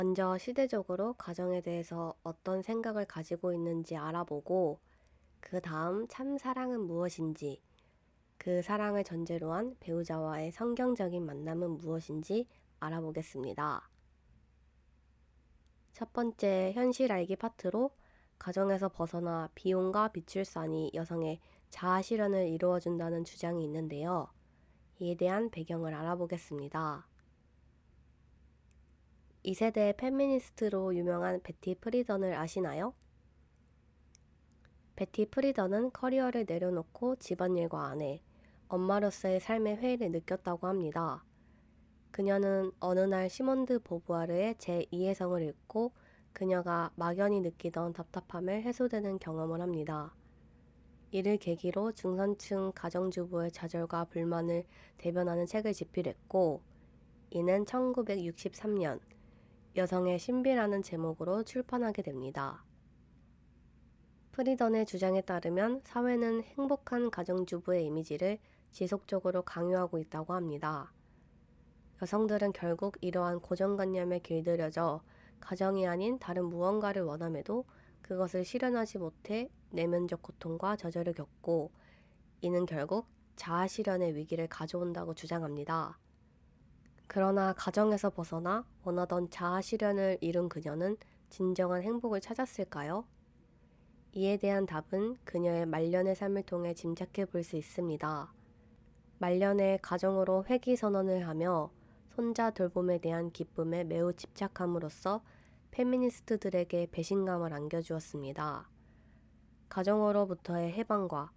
먼저 시대적으로 가정에 대해서 어떤 생각을 가지고 있는지 알아보고, 그 다음 참 사랑은 무엇인지, 그 사랑을 전제로 한 배우자와의 성경적인 만남은 무엇인지 알아보겠습니다. 첫 번째 현실 알기 파트로 가정에서 벗어나 비혼과 비출산이 여성의 자아 실현을 이루어준다는 주장이 있는데요. 이에 대한 배경을 알아보겠습니다. 2세대 페미니스트로 유명한 베티 프리던을 아시나요? 베티 프리던은 커리어를 내려놓고 집안일과 아내, 엄마로서의 삶의 회의를 느꼈다고 합니다. 그녀는 어느 날 시몬드 보부아르의 제2의 성을 읽고 그녀가 막연히 느끼던 답답함을 해소되는 경험을 합니다. 이를 계기로 중산층 가정주부의 좌절과 불만을 대변하는 책을 집필했고, 이는 1963년 여성의 신비라는 제목으로 출판하게 됩니다. 프리던의 주장에 따르면 사회는 행복한 가정주부의 이미지를 지속적으로 강요하고 있다고 합니다. 여성들은 결국 이러한 고정관념에 길들여져 가정이 아닌 다른 무언가를 원함에도 그것을 실현하지 못해 내면적 고통과 좌절을 겪고, 이는 결국 자아 실현의 위기를 가져온다고 주장합니다. 그러나 가정에서 벗어나 원하던 자아 실현을 이룬 그녀는 진정한 행복을 찾았을까요? 이에 대한 답은 그녀의 말년의 삶을 통해 짐작해 볼 수 있습니다. 말년에 가정으로 회귀 선언을 하며 손자 돌봄에 대한 기쁨에 매우 집착함으로써 페미니스트들에게 배신감을 안겨주었습니다. 가정으로부터의 해방과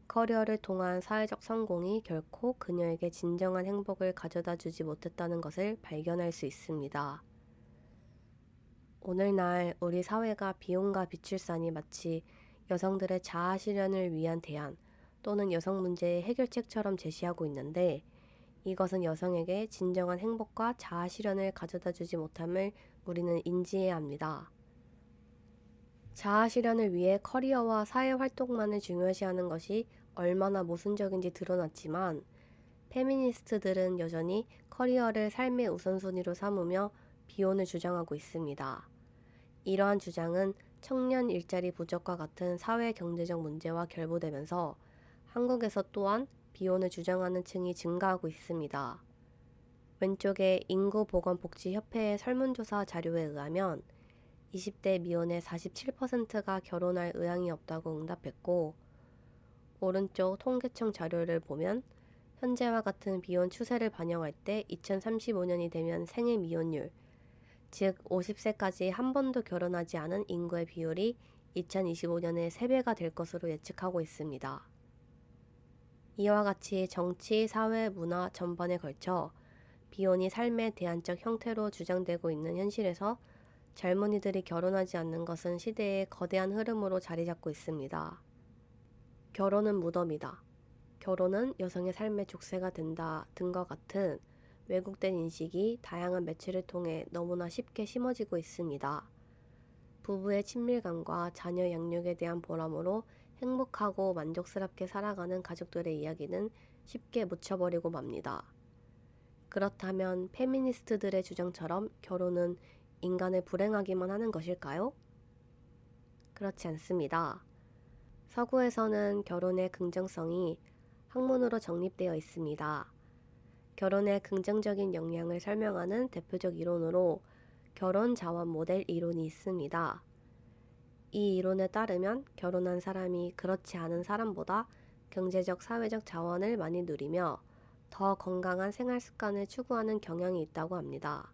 커리어를 통한 사회적 성공이 결코 그녀에게 진정한 행복을 가져다 주지 못했다는 것을 발견할 수 있습니다. 오늘날 우리 사회가 비혼과 비출산이 마치 여성들의 자아 실현을 위한 대안 또는 여성 문제의 해결책처럼 제시하고 있는데, 이것은 여성에게 진정한 행복과 자아 실현을 가져다 주지 못함을 우리는 인지해야 합니다. 자아 실현을 위해 커리어와 사회 활동만을 중요시하는 것이 얼마나 모순적인지 드러났지만, 페미니스트들은 여전히 커리어를 삶의 우선순위로 삼으며 비혼을 주장하고 있습니다. 이러한 주장은 청년 일자리 부족과 같은 사회 경제적 문제와 결부되면서 한국에서 또한 비혼을 주장하는 층이 증가하고 있습니다. 왼쪽의 인구보건복지협회의 설문조사 자료에 의하면 20대 미혼의 47%가 결혼할 의향이 없다고 응답했고, 오른쪽 통계청 자료를 보면 현재와 같은 비혼 추세를 반영할 때 2035년이 되면 생애 미혼율, 즉 50세까지 한 번도 결혼하지 않은 인구의 비율이 2025년에 3배가 될 것으로 예측하고 있습니다. 이와 같이 정치, 사회, 문화 전반에 걸쳐 비혼이 삶의 대안적 형태로 주장되고 있는 현실에서 젊은이들이 결혼하지 않는 것은 시대의 거대한 흐름으로 자리 잡고 있습니다. 결혼은 무덤이다, 결혼은 여성의 삶의 족쇄가 된다 등과 같은 왜곡된 인식이 다양한 매체를 통해 너무나 쉽게 심어지고 있습니다. 부부의 친밀감과 자녀 양육에 대한 보람으로 행복하고 만족스럽게 살아가는 가족들의 이야기는 쉽게 묻혀버리고 맙니다. 그렇다면 페미니스트들의 주장처럼 결혼은 인간을 불행하기만 하는 것일까요? 그렇지 않습니다. 서구에서는 결혼의 긍정성이 학문으로 정립되어 있습니다. 결혼의 긍정적인 영향을 설명하는 대표적 이론으로 결혼 자원 모델 이론이 있습니다. 이 이론에 따르면 결혼한 사람이 그렇지 않은 사람보다 경제적, 사회적 자원을 많이 누리며 더 건강한 생활 습관을 추구하는 경향이 있다고 합니다.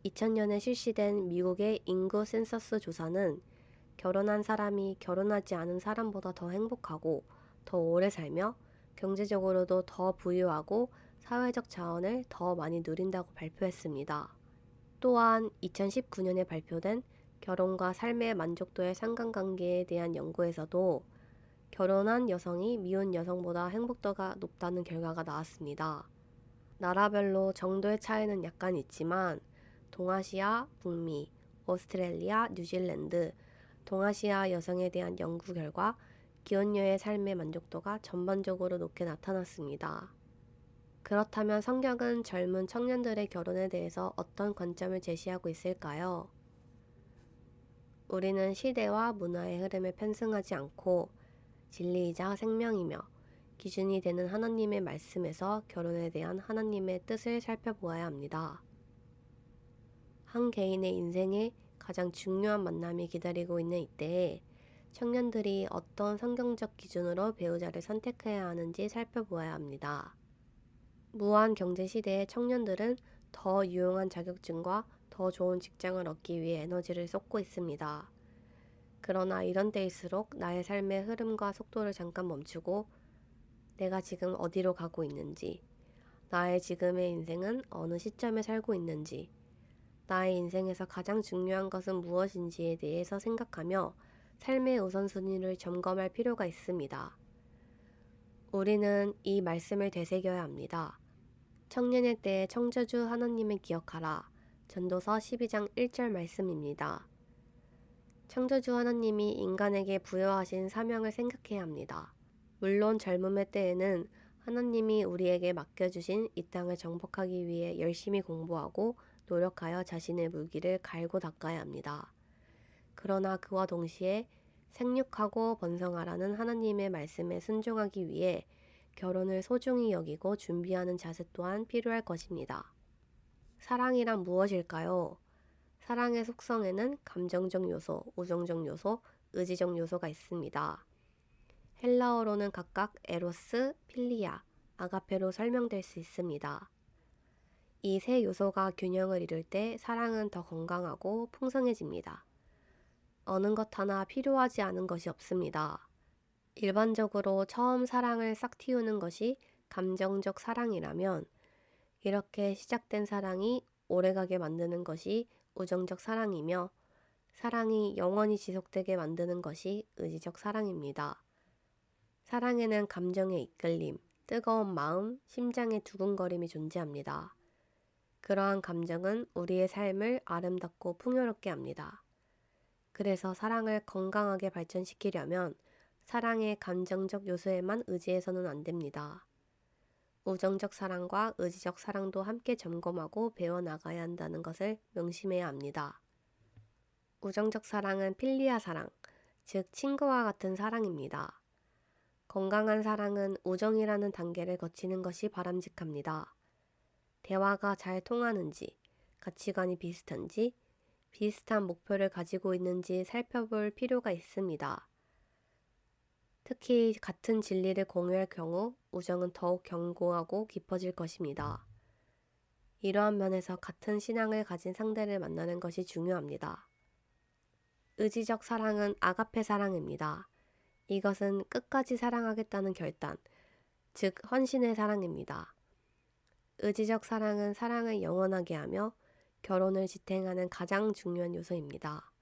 2000년에 실시된 미국의 인구 센서스 조사는 결혼한 사람이 결혼하지 않은 사람보다 더 행복하고 더 오래 살며 경제적으로도 더 부유하고 사회적 자원을 더 많이 누린다고 발표했습니다. 또한 2019년에 발표된 결혼과 삶의 만족도의 상관관계에 대한 연구에서도 결혼한 여성이 미혼 여성보다 행복도가 높다는 결과가 나왔습니다. 나라별로 정도의 차이는 약간 있지만 동아시아, 북미, 오스트레일리아, 뉴질랜드, 동아시아 여성에 대한 연구 결과 기혼녀의 삶의 만족도가 전반적으로 높게 나타났습니다. 그렇다면 성경은 젊은 청년들의 결혼에 대해서 어떤 관점을 제시하고 있을까요? 우리는 시대와 문화의 흐름에 편승하지 않고 진리이자 생명이며 기준이 되는 하나님의 말씀에서 결혼에 대한 하나님의 뜻을 살펴보아야 합니다. 한 개인의 인생에 가장 중요한 만남이 기다리고 있는 이때에 청년들이 어떤 성경적 기준으로 배우자를 선택해야 하는지 살펴보아야 합니다. 무한 경제 시대의 청년들은 더 유용한 자격증과 더 좋은 직장을 얻기 위해 에너지를 쏟고 있습니다. 그러나 이런 때일수록 나의 삶의 흐름과 속도를 잠깐 멈추고 내가 지금 어디로 가고 있는지, 나의 지금의 인생은 어느 시점에 살고 있는지, 나의 인생에서 가장 중요한 것은 무엇인지에 대해서 생각하며 삶의 우선순위를 점검할 필요가 있습니다. 우리는 이 말씀을 되새겨야 합니다. 청년의 때에 청저주 하나님을 기억하라. 전도서 12장 1절 말씀입니다. 창조주 하나님이 인간에게 부여하신 사명을 생각해야 합니다. 물론 젊음의 때에는 하나님이 우리에게 맡겨주신 이 땅을 정복하기 위해 열심히 공부하고 노력하여 자신의 무기를 갈고 닦아야 합니다. 그러나 그와 동시에 생육하고 번성하라는 하나님의 말씀에 순종하기 위해 결혼을 소중히 여기고 준비하는 자세 또한 필요할 것입니다. 사랑이란 무엇일까요? 사랑의 속성에는 감정적 요소, 우정적 요소, 의지적 요소가 있습니다. 헬라어로는 각각 에로스, 필리아, 아가페로 설명될 수 있습니다. 이 세 요소가 균형을 이룰 때 사랑은 더 건강하고 풍성해집니다. 어느 것 하나 필요하지 않은 것이 없습니다. 일반적으로 처음 사랑을 싹 틔우는 것이 감정적 사랑이라면 이렇게 시작된 사랑이 오래가게 만드는 것이 우정적 사랑이며 사랑이 영원히 지속되게 만드는 것이 의지적 사랑입니다. 사랑에는 감정의 이끌림, 뜨거운 마음, 심장의 두근거림이 존재합니다. 그러한 감정은 우리의 삶을 아름답고 풍요롭게 합니다. 그래서 사랑을 건강하게 발전시키려면 사랑의 감정적 요소에만 의지해서는 안 됩니다. 우정적 사랑과 의지적 사랑도 함께 점검하고 배워나가야 한다는 것을 명심해야 합니다. 우정적 사랑은 필리아 사랑, 즉 친구와 같은 사랑입니다. 건강한 사랑은 우정이라는 단계를 거치는 것이 바람직합니다. 대화가 잘 통하는지, 가치관이 비슷한지, 비슷한 목표를 가지고 있는지 살펴볼 필요가 있습니다. 특히 같은 진리를 공유할 경우 우정은 더욱 견고하고 깊어질 것입니다. 이러한 면에서 같은 신앙을 가진 상대를 만나는 것이 중요합니다. 의지적 사랑은 아가페 사랑입니다. 이것은 끝까지 사랑하겠다는 결단, 즉 헌신의 사랑입니다. 의지적 사랑은 사랑을 영원하게 하며 결혼을 지탱하는 가장 중요한 요소입니다.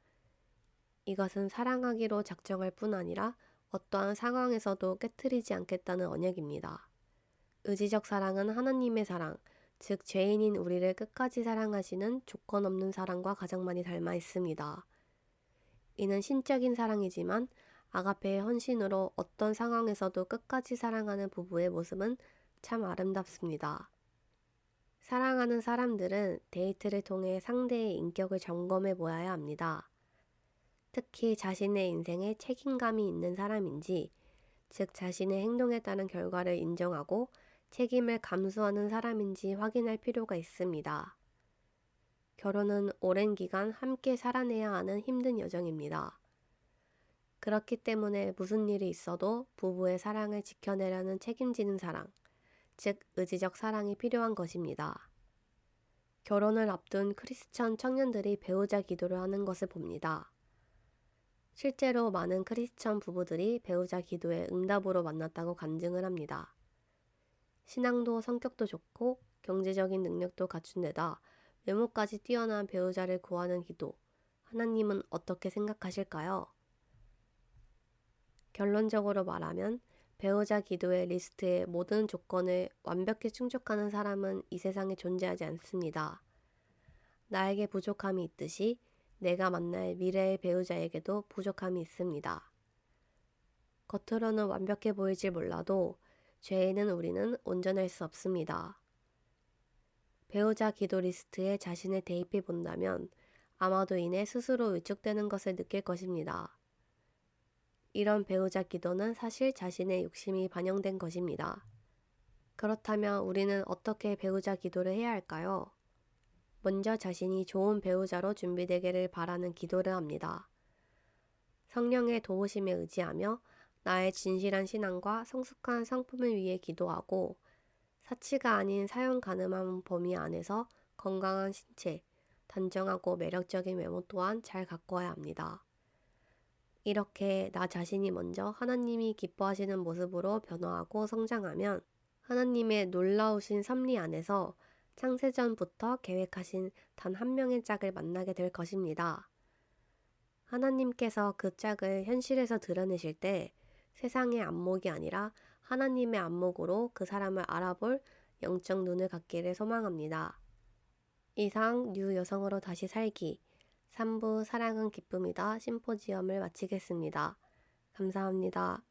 이것은 사랑하기로 작정할 뿐 아니라 어떠한 상황에서도 깨트리지 않겠다는 언약입니다. 의지적 사랑은 하나님의 사랑, 즉 죄인인 우리를 끝까지 사랑하시는 조건 없는 사랑과 가장 많이 닮아 있습니다. 이는 신적인 사랑이지만 아가페의 헌신으로 어떤 상황에서도 끝까지 사랑하는 부부의 모습은 참 아름답습니다. 사랑하는 사람들은 데이트를 통해 상대의 인격을 점검해 보아야 합니다. 특히 자신의 인생에 책임감이 있는 사람인지, 즉 자신의 행동에 따른 결과를 인정하고 책임을 감수하는 사람인지 확인할 필요가 있습니다. 결혼은 오랜 기간 함께 살아내야 하는 힘든 여정입니다. 그렇기 때문에 무슨 일이 있어도 부부의 사랑을 지켜내려는 책임지는 사랑, 즉 의지적 사랑이 필요한 것입니다. 결혼을 앞둔 크리스천 청년들이 배우자 기도를 하는 것을 봅니다. 실제로 많은 크리스천 부부들이 배우자 기도에 응답으로 만났다고 간증을 합니다. 신앙도 성격도 좋고 경제적인 능력도 갖춘 데다 외모까지 뛰어난 배우자를 구하는 기도, 하나님은 어떻게 생각하실까요? 결론적으로 말하면 배우자 기도의 리스트의 모든 조건을 완벽히 충족하는 사람은 이 세상에 존재하지 않습니다. 나에게 부족함이 있듯이 내가 만날 미래의 배우자에게도 부족함이 있습니다. 겉으로는 완벽해 보일지 몰라도 죄인은 우리는 온전할 수 없습니다. 배우자 기도 리스트에 자신을 대입해 본다면 아마도 이내 스스로 위축되는 것을 느낄 것입니다. 이런 배우자 기도는 사실 자신의 욕심이 반영된 것입니다. 그렇다면 우리는 어떻게 배우자 기도를 해야 할까요? 먼저 자신이 좋은 배우자로 준비되기를 바라는 기도를 합니다. 성령의 도우심에 의지하며 나의 진실한 신앙과 성숙한 성품을 위해 기도하고 사치가 아닌 사용 가능한 범위 안에서 건강한 신체, 단정하고 매력적인 외모 또한 잘 가꿔야 합니다. 이렇게 나 자신이 먼저 하나님이 기뻐하시는 모습으로 변화하고 성장하면 하나님의 놀라우신 섭리 안에서 창세전부터 계획하신 단 한 명의 짝을 만나게 될 것입니다. 하나님께서 그 짝을 현실에서 드러내실 때 세상의 안목이 아니라 하나님의 안목으로 그 사람을 알아볼 영적 눈을 갖기를 소망합니다. 이상 뉴 여성으로 다시 살기 3부 사랑은 기쁨이다 심포지엄을 마치겠습니다. 감사합니다.